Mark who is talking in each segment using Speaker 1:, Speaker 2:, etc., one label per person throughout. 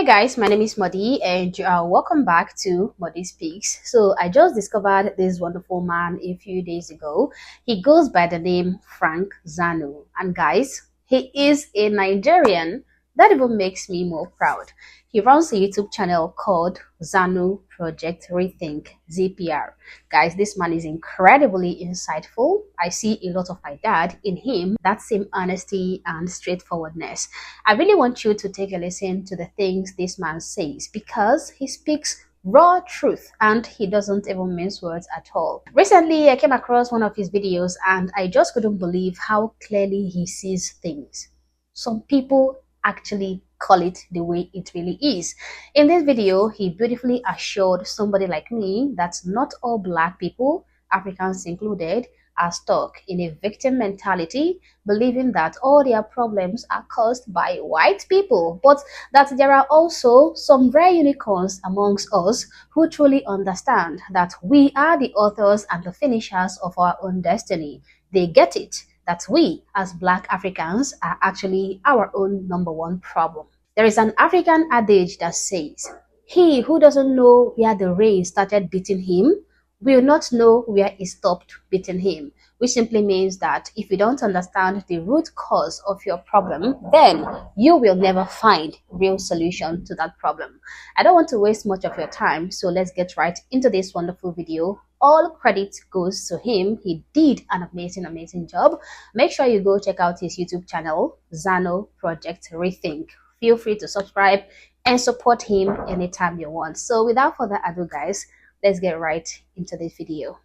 Speaker 1: Hey guys, my name is Mody and welcome back to Mody Speaks. So I just discovered this wonderful man a few days ago. He goes by the name Frank Zanu, and guys, he is a Nigerian. That even makes me more proud. He runs a YouTube channel called Zanu Project Rethink ZPR. Guys, this man is incredibly insightful. I see a lot of my dad in him, that same honesty and straightforwardness. I really want you to take a listen to the things this man says because he speaks raw truth and he doesn't even mince words at all. Recently, I came across one of his videos and I just couldn't believe how clearly he sees things. Some people actually call it the way it really is. In this video, he beautifully assured somebody like me that not all Black people, Africans included, are stuck in a victim mentality, believing that all their problems are caused by white people, but that there are also some rare unicorns amongst us who truly understand that we are the authors and the finishers of our own destiny. They get it, that we as Black Africans are actually our own #1 problem. There is an African adage that says, "He who doesn't know where the rain started beating him will not know where it stopped beating him," which simply means that if you don't understand the root cause of your problem, then you will never find real solution to that problem. I don't want to waste much of your time, so let's get right into this wonderful video. All credit goes to him. He did an amazing job. Make sure you go check out his YouTube channel, Zanu Project Rethink. Feel free to subscribe and support him anytime you want. So without further ado, guys, let's get right into this video.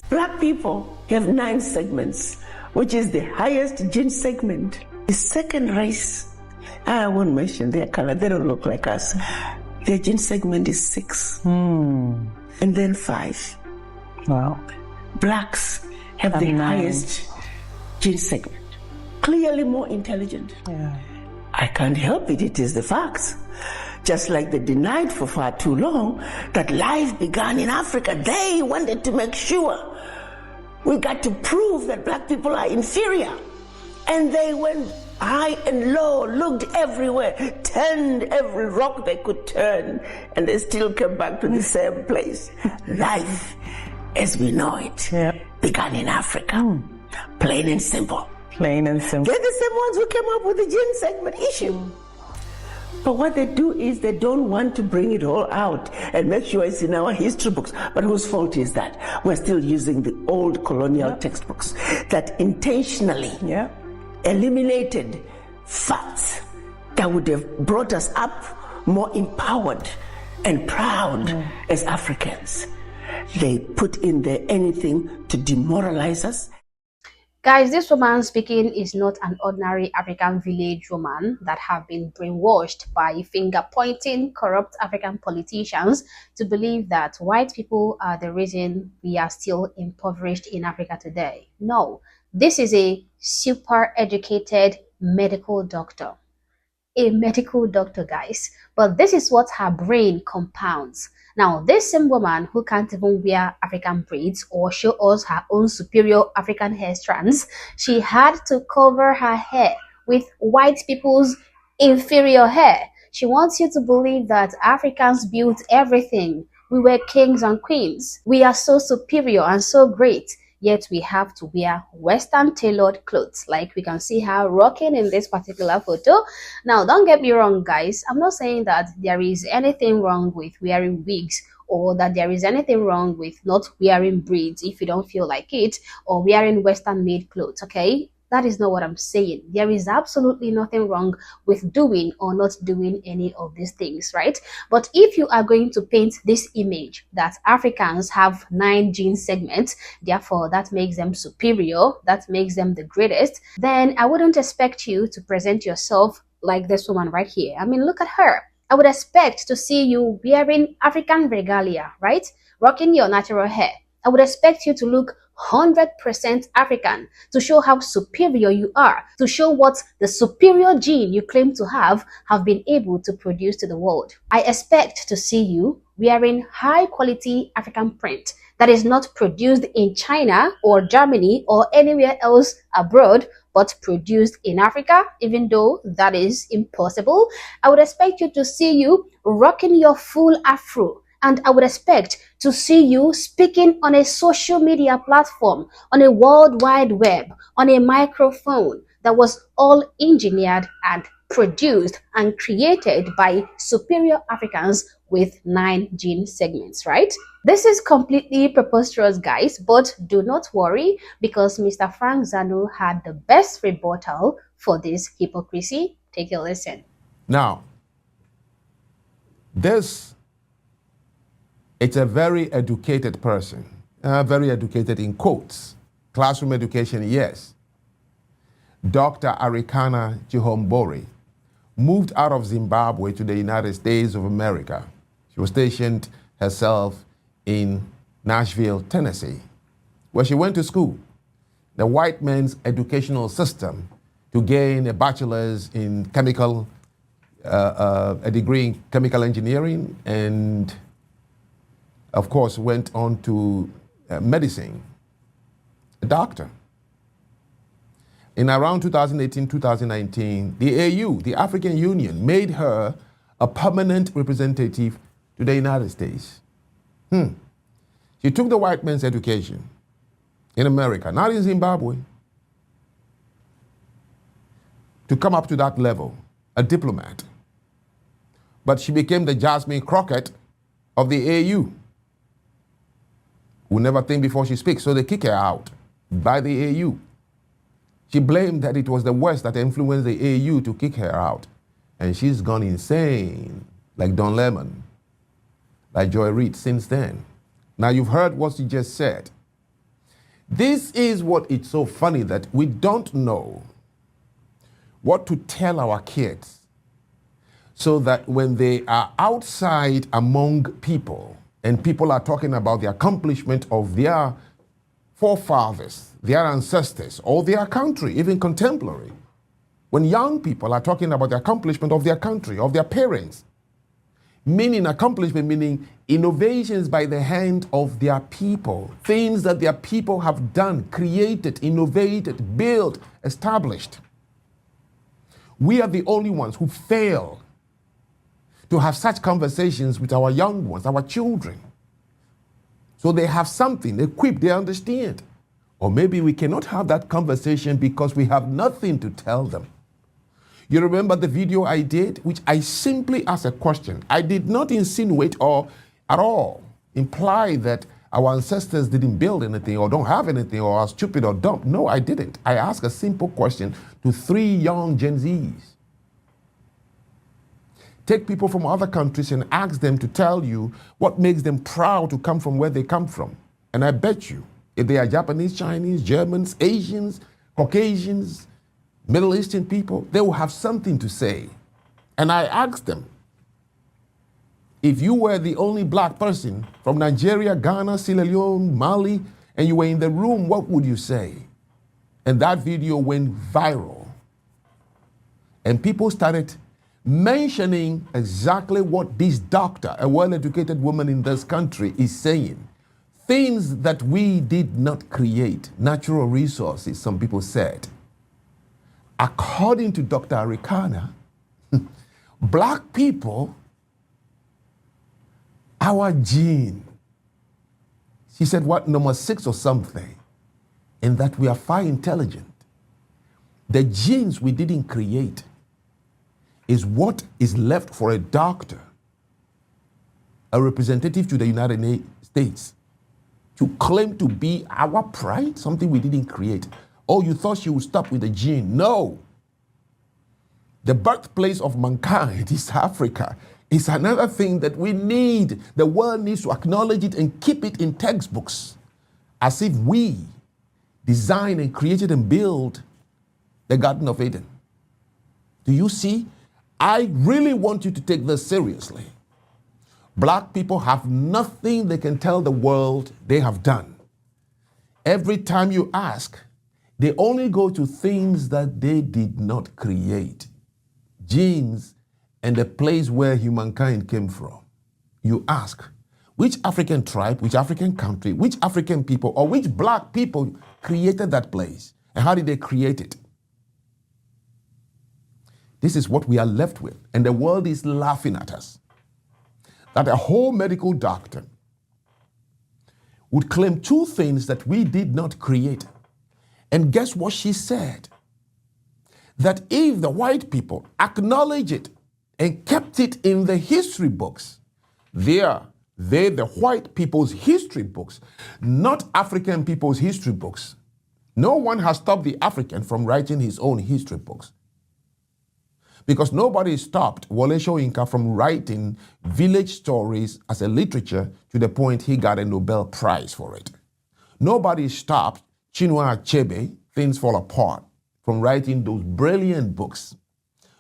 Speaker 2: Black people have 9 segments, which is the highest gene segment. The second race, I won't mention their color, they don't look like us. Their gene segment is 6. And then 5.
Speaker 3: Wow.
Speaker 2: Blacks have the
Speaker 3: 9.
Speaker 2: highest gene segment. Clearly more intelligent.
Speaker 3: Yeah.
Speaker 2: I can't help it, it is the facts. Just like they denied for far too long that life began in Africa, they wanted to make sure we got to prove that Black people are inferior. And they went high and low, looked everywhere, turned every rock they could turn, and they still came back to the same place. Life, as we know it, began in Africa. Plain and simple.
Speaker 3: Plain and simple.
Speaker 2: They're the same ones who came up with the gene segment issue. But what they do is they don't want to bring it all out and make sure it's in our history books. But whose fault is that? We're still using the old colonial textbooks that intentionally eliminated facts that would have brought us up more empowered and proud as Africans. They put in there anything to demoralize us.
Speaker 1: Guys, this woman speaking is not an ordinary African village woman that have been brainwashed by finger-pointing corrupt African politicians to believe that white people are the reason we are still impoverished in Africa today. No, this is a super educated medical doctor. A medical doctor, guys, but this is what her brain compounds. Now, this same woman who can't even wear African braids or show us her own superior African hair strands, she had to cover her hair with white people's inferior hair. She wants you to believe that Africans built everything. We were kings and queens. We are so superior and so great. Yet we have to wear Western tailored clothes, like we can see her rocking in this particular photo. Now, don't get me wrong, guys. I'm not saying that there is anything wrong with wearing wigs or that there is anything wrong with not wearing braids if you don't feel like it, or wearing Western made clothes, okay? That is not what I'm saying. There is absolutely nothing wrong with doing or not doing any of these things, right? But if you are going to paint this image that Africans have 9 gene segments, therefore that makes them superior, that makes them the greatest, then I wouldn't expect you to present yourself like this woman right here. I mean, look at her. I would expect to see you wearing African regalia, right? Rocking your natural hair. I would expect you to look 100% African, to show how superior you are, to show what the superior gene you claim to have been able to produce to the world. I expect to see you wearing high quality African print that is not produced in China or Germany or anywhere else abroad, but produced in Africa, even though that is impossible. I would expect you to see you rocking your full afro. And I would expect to see you speaking on a social media platform, on a world wide web, on a microphone that was all engineered and produced and created by superior Africans with 9 gene segments, right? This is completely preposterous, guys, but do not worry because Mr. Frank Zanu had the best rebuttal for this hypocrisy. Take a listen.
Speaker 4: Now, it's a very educated person, very educated in quotes. Classroom education, yes. Dr. Arikana Chihombori moved out of Zimbabwe to the United States of America. She was stationed herself in Nashville, Tennessee, where she went to school, the white man's educational system, to gain a bachelor's in a degree in chemical engineering, and of course went on to medicine, a doctor. In around 2018-2019, the AU, the African Union, made her a permanent representative to the United States. She took the white man's education in America, not in Zimbabwe, to come up to that level, a diplomat. But she became the Jasmine Crockett of the AU, who never think before she speaks, so they kick her out by the AU. She blamed that it was the West that influenced the AU to kick her out. And she's gone insane, like Don Lemon, like Joy Reid since then. Now you've heard what she just said. This is what it's so funny that we don't know what to tell our kids so that when they are outside among people and people are talking about the accomplishment of their forefathers, their ancestors, or their country, even contemporary, when young people are talking about the accomplishment of their country, of their parents, meaning accomplishment, meaning innovations by the hand of their people, things that their people have done, created, innovated, built, established. We are the only ones who fail to have such conversations with our young ones, our children. So they have something equipped, they understand. Or maybe we cannot have that conversation because we have nothing to tell them. You remember the video I did, which I simply asked a question. I did not insinuate or at all imply that our ancestors didn't build anything or don't have anything or are stupid or dumb. No, I didn't. I asked a simple question to 3 young Gen Zs. Take people from other countries and ask them to tell you what makes them proud to come from where they come from. And I bet you, if they are Japanese, Chinese, Germans, Asians, Caucasians, Middle Eastern people, they will have something to say. And I asked them, if you were the only black person from Nigeria, Ghana, Sierra Leone, Mali, and you were in the room, what would you say? And that video went viral. And people started mentioning exactly what this doctor, a well-educated woman in this country, is saying. Things that we did not create, natural resources, some people said. According to Dr. Arikana, black people, our gene, she said what, number 6 or something, in that we are far intelligent. The genes we didn't create is what is left for a doctor, a representative to the United States, to claim to be our pride, something we didn't create. Oh, you thought she would stop with the gene? No. The birthplace of mankind is Africa. It's another thing that we need. The world needs to acknowledge it and keep it in textbooks, as if we designed and created and built the Garden of Eden. Do you see? I really want you to take this seriously. Black people have nothing they can tell the world they have done. Every time you ask, they only go to things that they did not create. Genes and the place where humankind came from. You ask, which African tribe, which African country, which African people, or which black people created that place? And how did they create it? This is what we are left with. And the world is laughing at us. That a whole medical doctor would claim two things that we did not create. And guess what she said? That if the white people acknowledge it and kept it in the history books, the white people's history books, not African people's history books. No one has stopped the African from writing his own history books. Because nobody stopped Wole Soyinka from writing village stories as a literature to the point he got a Nobel Prize for it. Nobody stopped Chinua Achebe, Things Fall Apart, from writing those brilliant books.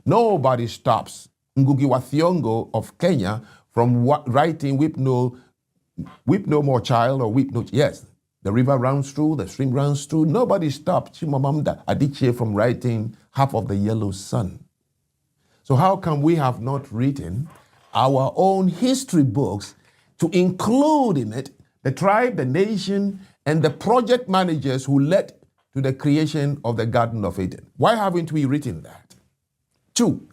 Speaker 4: Nobody stops Ngugi wa Thiong'o of Kenya from writing Weep No More Child or Weep No, yes, the river runs through, the stream runs through. Nobody stopped Chimamanda Adichie from writing Half of the Yellow Sun. So how come we have not written our own history books to include in it the tribe, the nation, and the project managers who led to the creation of the Garden of Eden? Why haven't we written that? 2,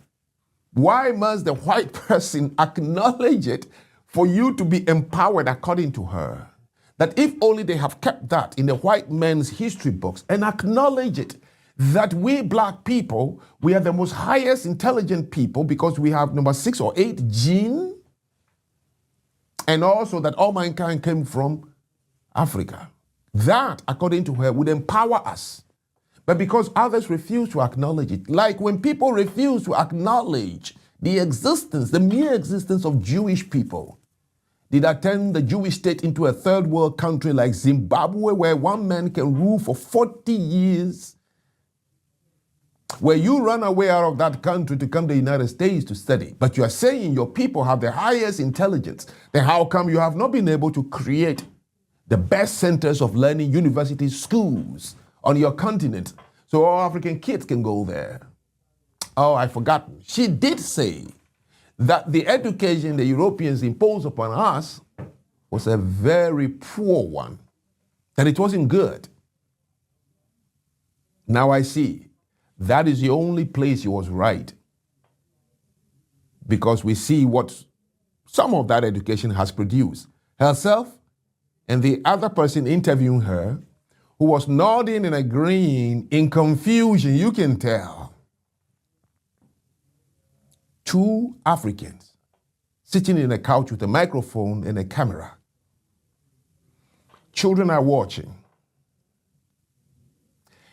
Speaker 4: why must the white person acknowledge it for you to be empowered according to her? That if only they have kept that in the white man's history books and acknowledge it, that we black people, we are the most highest intelligent people because we have number 6 or 8 gene, and also that all mankind came from Africa. That, according to her, would empower us. But because others refuse to acknowledge it, like when people refuse to acknowledge the existence, the mere existence of Jewish people, did turn the Jewish state into a third world country like Zimbabwe, where one man can rule for 40 years, where you run away out of that country to come to the United States to study, but you are saying your people have the highest intelligence, then how come you have not been able to create the best centers of learning, universities, schools on your continent so all African kids can go there? Oh, I forgot. She did say that the education the Europeans imposed upon us was a very poor one, that it wasn't good. Now I see. That is the only place he was right. Because we see what some of that education has produced. Herself and the other person interviewing her, who was nodding and agreeing in confusion, you can tell. 2 Africans sitting in a couch with a microphone and a camera. Children are watching.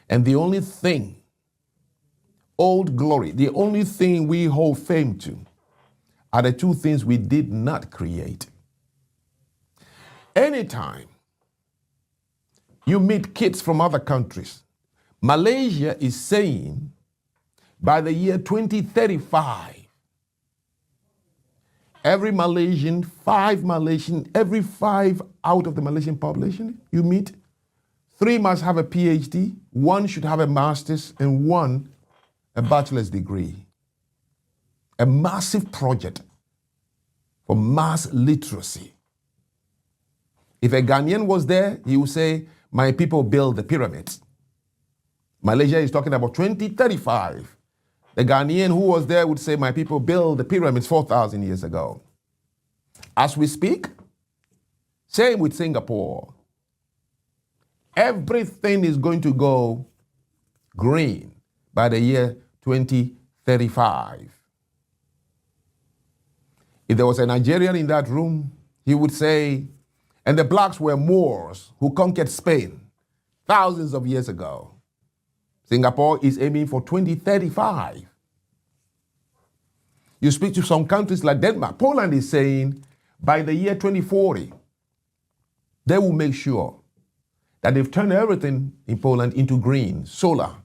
Speaker 4: And the only thing, old glory, the only thing we hold fame to are the 2 things we did not create. Anytime you meet kids from other countries, Malaysia is saying by the year 2035, every 5 out of the Malaysian population you meet, 3 must have a PhD, 1 should have a master's, and 1 a bachelor's degree. A massive project for mass literacy. If a Ghanaian was there, he would say, my people build the pyramids. Malaysia is talking about 2035. The Ghanaian who was there would say, my people built the pyramids 4,000 years ago. As we speak, same with Singapore. Everything is going to go green by the year 2035. If there was a Nigerian in that room, he would say, and the blacks were Moors who conquered Spain thousands of years ago. Singapore is aiming for 2035. You speak to some countries like Denmark. Poland is saying by the year 2040, they will make sure that they've turned everything in Poland into green, solar,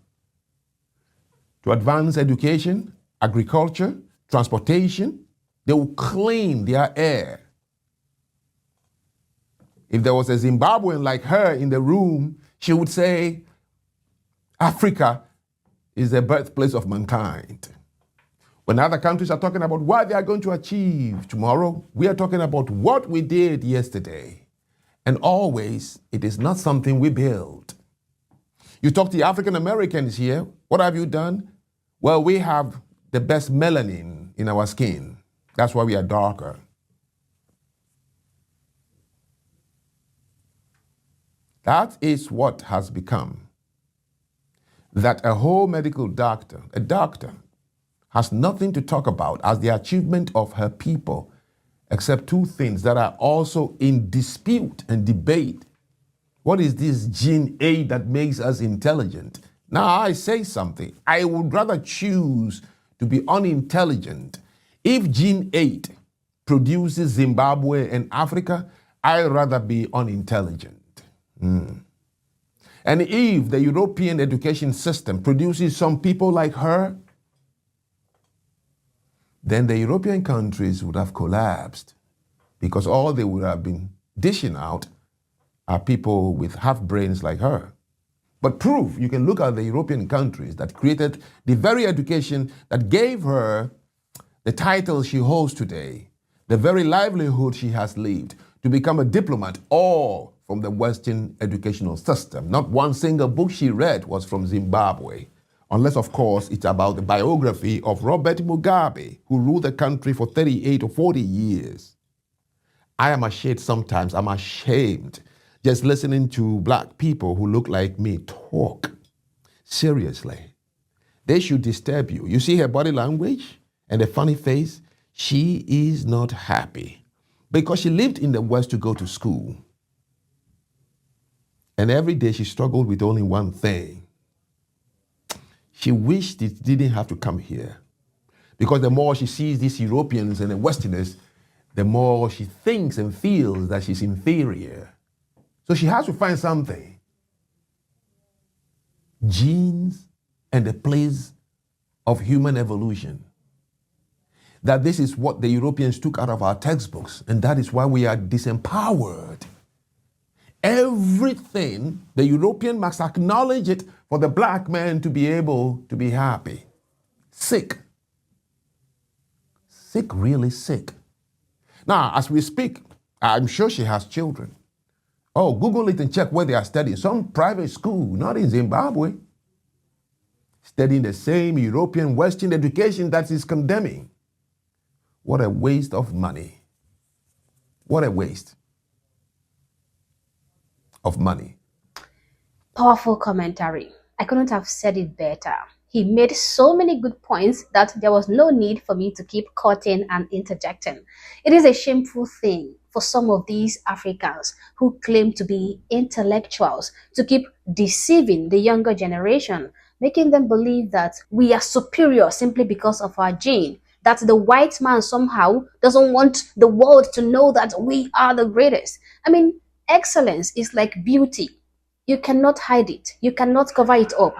Speaker 4: to advance education, agriculture, transportation. They will clean their air. If there was a Zimbabwean like her in the room, she would say, Africa is the birthplace of mankind. When other countries are talking about what they are going to achieve tomorrow, we are talking about what we did yesterday. And always, it is not something we build. You talk to the African Americans here, what have you done? Well, we have the best melanin in our skin. That's why we are darker. That is what has become. That a whole medical doctor, a doctor, has nothing to talk about as the achievement of her people, except two things that are also in dispute and debate. What is this gene A that makes us intelligent? Now I say something. I would rather choose to be unintelligent. If gene 8 produces Zimbabwe and Africa, I'd rather be unintelligent. And if the European education system produces some people like her, then the European countries would have collapsed, because all they would have been dishing out are people with half brains like her. But proof, you can look at the European countries that created the very education that gave her the title she holds today, the very livelihood she has lived, to become a diplomat, all from the Western educational system. Not one single book she read was from Zimbabwe, unless, of course, it's about the biography of Robert Mugabe, who ruled the country for 38 or 40 years. I am ashamed sometimes. I'm ashamed just listening to black people who look like me talk. Seriously. They should disturb you. You see her body language and the funny face? She is not happy because she lived in the West to go to school. And every day she struggled with only one thing. She wished it didn't have to come here. Because the more she sees these Europeans and the Westerners, the more she thinks and feels that she's inferior. So she has to find something. Genes and the place of human evolution. That this is what the Europeans took out of our textbooks, and that is why we are disempowered. Everything, the European must acknowledge it for the black man to be able to be happy. Sick. Sick, really sick. Now, as we speak, I'm sure she has children. Oh, Google it and check where they are studying. Some private school, not in Zimbabwe. Studying the same European Western education that is condemning. What a waste of money. What a waste of money.
Speaker 1: Powerful commentary. I couldn't have said it better. He made so many good points that there was no need for me to keep cutting and interjecting. It is a shameful thing for some of these Africans who claim to be intellectuals to keep deceiving the younger generation, making them believe that we are superior simply because of our gene, that the white man somehow doesn't want the world to know that we are the greatest. I mean, excellence is like beauty. You cannot hide it. You cannot cover it up,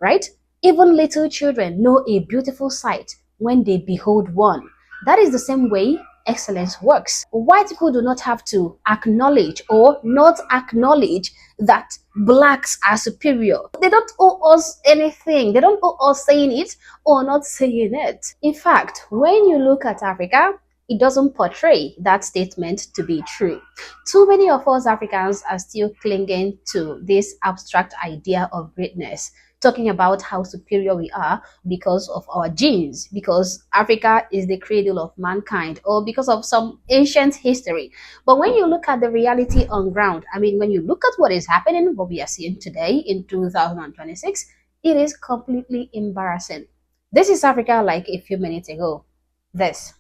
Speaker 1: right? Even little children know a beautiful sight when they behold one. That is the same way excellence works. White people do not have to acknowledge or not acknowledge that blacks are superior. They don't owe us anything. They don't owe us saying it or not saying it. In fact, when you look at Africa, it doesn't portray that statement to be true. Too many of us Africans are still clinging to this abstract idea of greatness, talking about how superior we are because of our genes, because Africa is the cradle of mankind, or because of some ancient history. But when you look at the reality on ground, I mean, when you look at what is happening, what we are seeing today in 2026, it is completely embarrassing. This is Africa like a few minutes ago. This.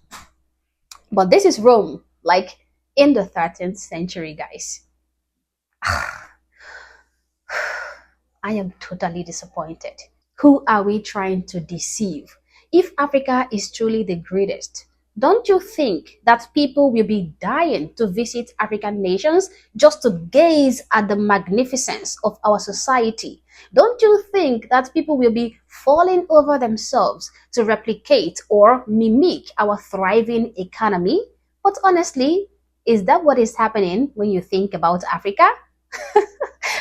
Speaker 1: But this is Rome, like in the 13th century, guys. I am totally disappointed. Who are we trying to deceive? If Africa is truly the greatest, don't you think that people will be dying to visit African nations just to gaze at the magnificence of our society? Don't you think that people will be falling over themselves to replicate or mimic our thriving economy? But honestly, is that what is happening when you think about Africa?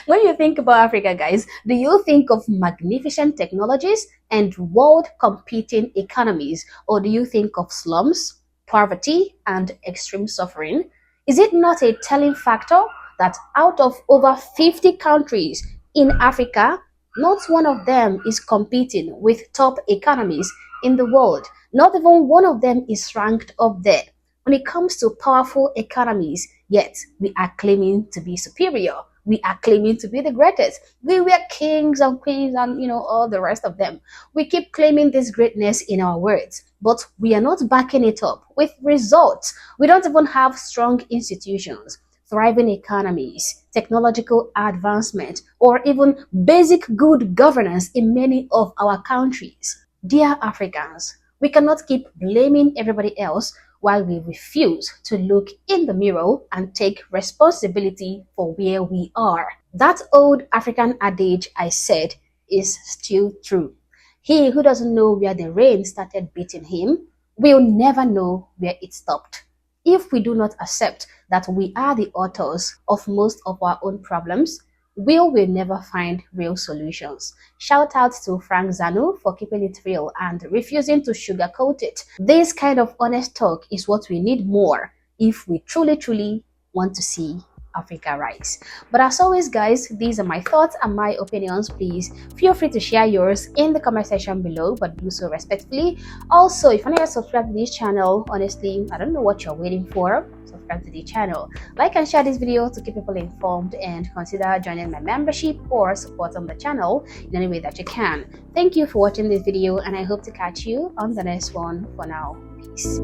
Speaker 1: When you think about Africa, guys, do you think of magnificent technologies and world competing economies, or do you think of slums, poverty, and extreme suffering? Is it not a telling factor that out of over 50 countries in Africa, not one of them is competing with top economies in the world. Not even one of them is ranked up there. When it comes to powerful economies, yet we are claiming to be superior. We are claiming to be the greatest. We were kings and queens and all the rest of them. We keep claiming this greatness in our words, but we are not backing it up with results. We don't even have strong institutions, thriving economies, technological advancement, or even basic good governance in many of our countries. Dear Africans, we cannot keep blaming everybody else while we refuse to look in the mirror and take responsibility for where we are. That old African adage I said is still true. He who doesn't know where the rain started beating him will never know where it stopped. If we do not accept that we are the authors of most of our own problems, we will never find real solutions. Shout out to Frank Zanu for keeping it real and refusing to sugarcoat it. This kind of honest talk is what we need more if we truly want to see Africa rise. But as always, guys, these are my thoughts and my opinions. Please feel free to share yours in the comment section below, but do so respectfully. Also, if you're not yet subscribed to this channel, honestly, I don't know what you're waiting for. Subscribe to the channel, like and share this video to keep people informed, and consider joining my membership or supporting the channel in any way that you can. Thank you for watching this video, and I hope to catch you on the next one. For now, peace.